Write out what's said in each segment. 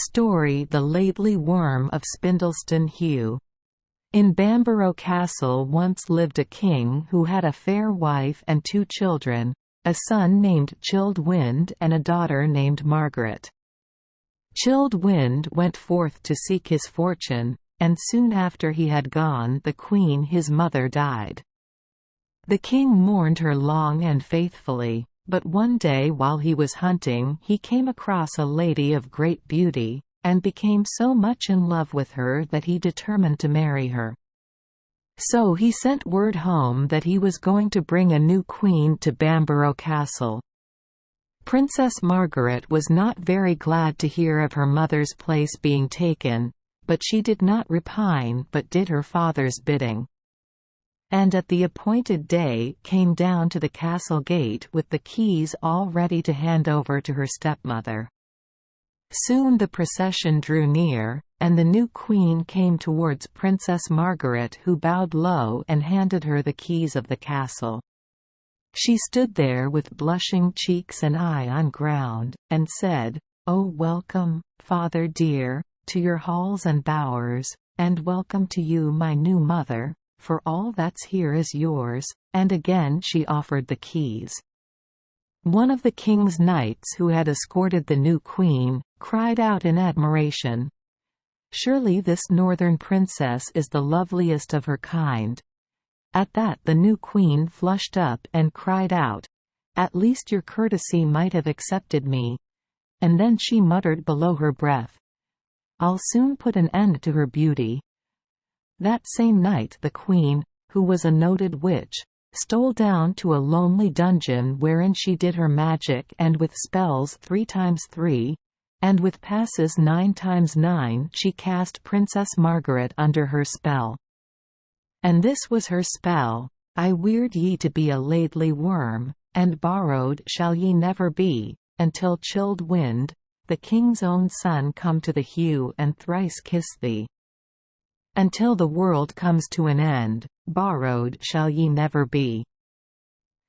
Story: The Laidly Worm of Spindleston Heugh. In Bamborough Castle once lived a king who had a fair wife and 2 children, a son named Chilled Wind and a daughter named Margaret. Chilled Wind went forth to seek his fortune, and soon after he had gone the queen his mother died. The king mourned her long and faithfully, but one day while he was hunting he came across a lady of great beauty, and became so much in love with her that he determined to marry her. So he sent word home that he was going to bring a new queen to Bamborough Castle. Princess Margaret was not very glad to hear of her mother's place being taken, but she did not repine but did her father's bidding. And at the appointed day came down to the castle gate with the keys all ready to hand over to her stepmother. Soon the procession drew near, and the new queen came towards Princess Margaret, who bowed low and handed her the keys of the castle. She stood there with blushing cheeks and eye on ground, and said, "Oh, welcome, father dear, to your halls and bowers, and welcome to you my new mother, for all that's here is yours," and again she offered the keys. One of the king's knights who had escorted the new queen, cried out in admiration, "Surely this northern princess is the loveliest of her kind." At that the new queen flushed up and cried out, "At least your courtesy might have accepted me," and then she muttered below her breath, "I'll soon put an end to her beauty." That same night the queen, who was a noted witch, stole down to a lonely dungeon wherein she did her magic, and with spells 3 times 3, and with passes 9 times 9 she cast Princess Margaret under her spell. And this was her spell: "I weird ye to be a laidly worm, and borrowed shall ye never be, until Chilled Wind, the king's own son, come to the Heugh and thrice kiss thee. Until the world comes to an end, borrowed shall ye never be."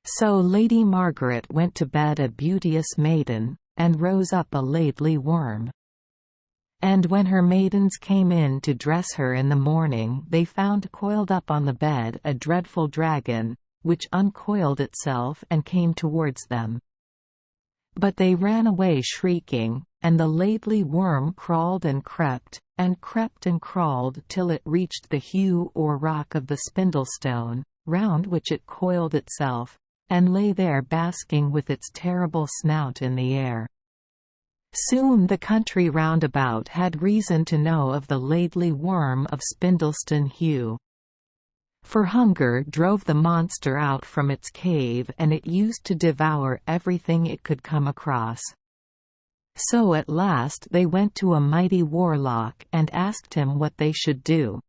So Lady Margaret went to bed a beauteous maiden, and rose up a laidly worm. And when her maidens came in to dress her in the morning, they found coiled up on the bed a dreadful dragon, which uncoiled itself and came towards them. But they ran away shrieking, and the laidly worm crawled and crept, and crept and crawled till it reached the heugh or rock of the Spindlestone, round which it coiled itself, and lay there basking with its terrible snout in the air. Soon the country round about had reason to know of the laidly worm of Spindleston Heugh. For hunger drove the monster out from its cave, and it used to devour everything it could come across. So at last they went to a mighty warlock and asked him what they should do.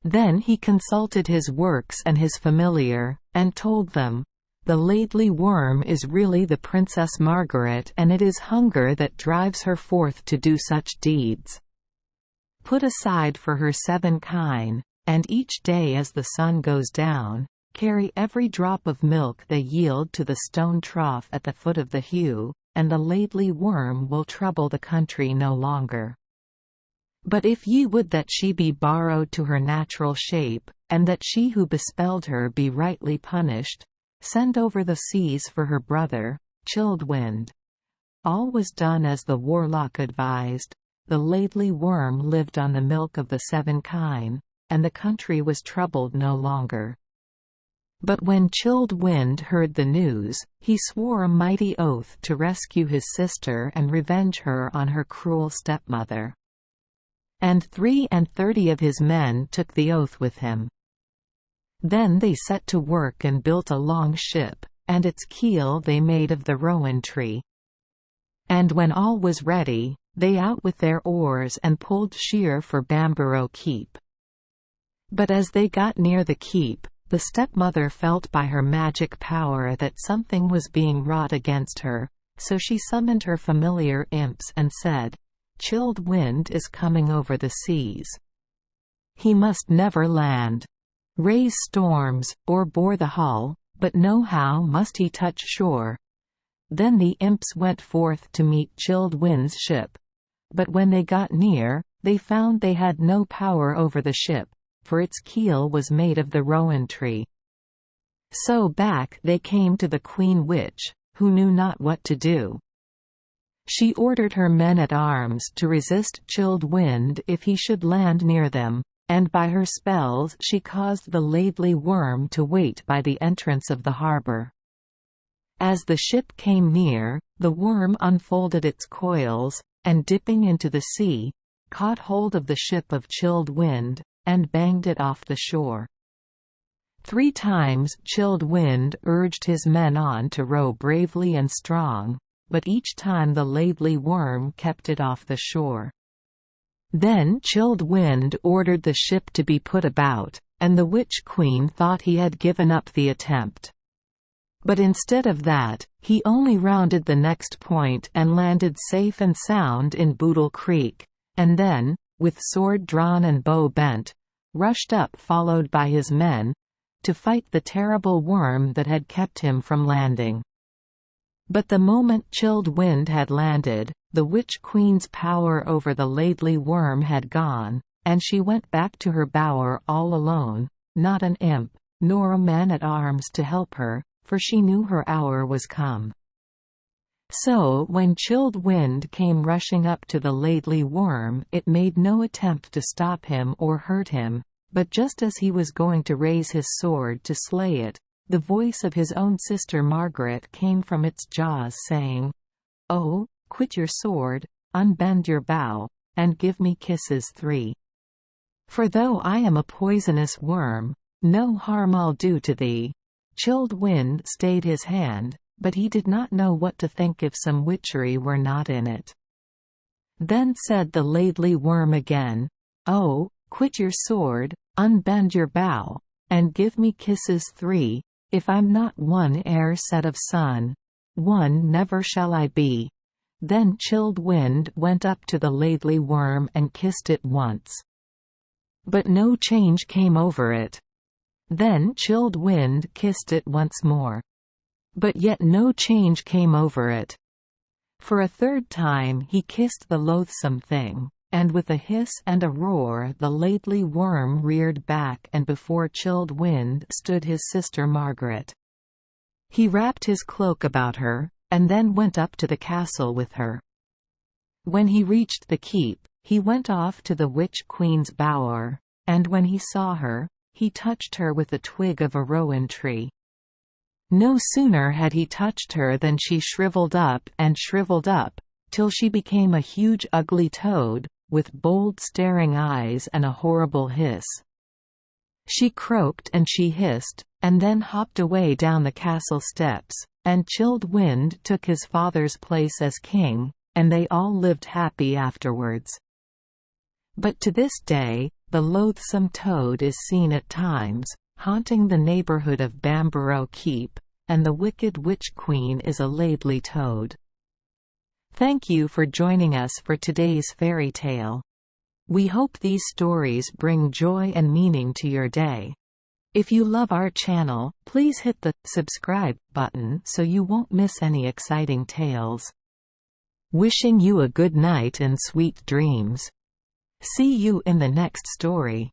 Then he consulted his works and his familiar, and told them, "The laidly worm is really the Princess Margaret, and it is hunger that drives her forth to do such deeds. Put aside for her 7 kine, and each day as the sun goes down, carry every drop of milk they yield to the stone trough at the foot of the heugh, and the laidly worm will trouble the country no longer. But if ye would that she be borrowed to her natural shape, and that she who bespelled her be rightly punished, send over the seas for her brother, Chilled Wind." All was done as the warlock advised. The laidly worm lived on the milk of the 7 kine, and the country was troubled no longer. But when Chilled Wind heard the news, he swore a mighty oath to rescue his sister and revenge her on her cruel stepmother. And 33 of his men took the oath with him. Then they set to work and built a long ship, and its keel they made of the rowan tree. And when all was ready, they out with their oars and pulled sheer for Bamborough Keep. But as they got near the keep, the stepmother felt by her magic power that something was being wrought against her, so she summoned her familiar imps and said, "Chilled Wind is coming over the seas. He must never land, raise storms, or bore the hull, but nohow must he touch shore." Then the imps went forth to meet Chilled Wind's ship. but when they got near, they found they had no power over the ship, for its keel was made of the rowan tree. So back they came to the Queen Witch, who knew not what to do. She ordered her men-at-arms to resist Chilled Wind if he should land near them, and by her spells she caused the Laidly Worm to wait by the entrance of the harbour. As the ship came near, the worm unfolded its coils, and dipping into the sea, caught hold of the ship of Chilled Wind, and banged it off the shore. 3 times Chilled Wind urged his men on to row bravely and strong, but each time the Laidly Worm kept it off the shore. Then Chilled Wind ordered the ship to be put about, and the Witch Queen thought he had given up the attempt. But instead of that, he only rounded the next point and landed safe and sound in Boodle Creek, and then, with sword drawn and bow bent, rushed up followed by his men, to fight the terrible worm that had kept him from landing. But the moment Chilled Wind had landed, the Witch Queen's power over the Laidly Worm had gone, and she went back to her bower all alone, not an imp, nor a man-at-arms to help her, for she knew her hour was come. So when Chilled Wind came rushing up to the Laidly Worm, it made no attempt to stop him or hurt him, but just as he was going to raise his sword to slay it, the voice of his own sister Margaret came from its jaws saying, "Oh, quit your sword, unbend your bow, and give me kisses 3. For though I am a poisonous worm, no harm I'll do to thee." Chilled Wind stayed his hand, but he did not know what to think if some witchery were not in it. Then said the Laidly Worm again, "Oh, quit your sword, unbend your bow, and give me kisses 3. If I'm not one ere set of sun, one never shall I be." Then Chilled Wind went up to the Laidly Worm and kissed it once. But no change came over it. Then Chilled Wind kissed it once more. But yet no change came over it. For a 3rd time he kissed the loathsome thing, and with a hiss and a roar the Laidly Worm reared back, and before Chilled Wind stood his sister Margaret. He wrapped his cloak about her, and then went up to the castle with her. When he reached the keep, he went off to the Witch Queen's bower, and when he saw her, he touched her with a twig of a rowan tree. No sooner had he touched her than she shriveled up, till she became a huge ugly toad, with bold staring eyes and a horrible hiss. She croaked and she hissed, and then hopped away down the castle steps, and Chilled Wind took his father's place as king, and they all lived happy afterwards. But to this day, the loathsome toad is seen at times, haunting the neighborhood of Bamborough Keep, and the wicked Witch Queen is a Laidly Toad. Thank you for joining us for today's fairy tale. We hope these stories bring joy and meaning to your day. If you love our channel, please hit the subscribe button so you won't miss any exciting tales. Wishing you a good night and sweet dreams. See you in the next story.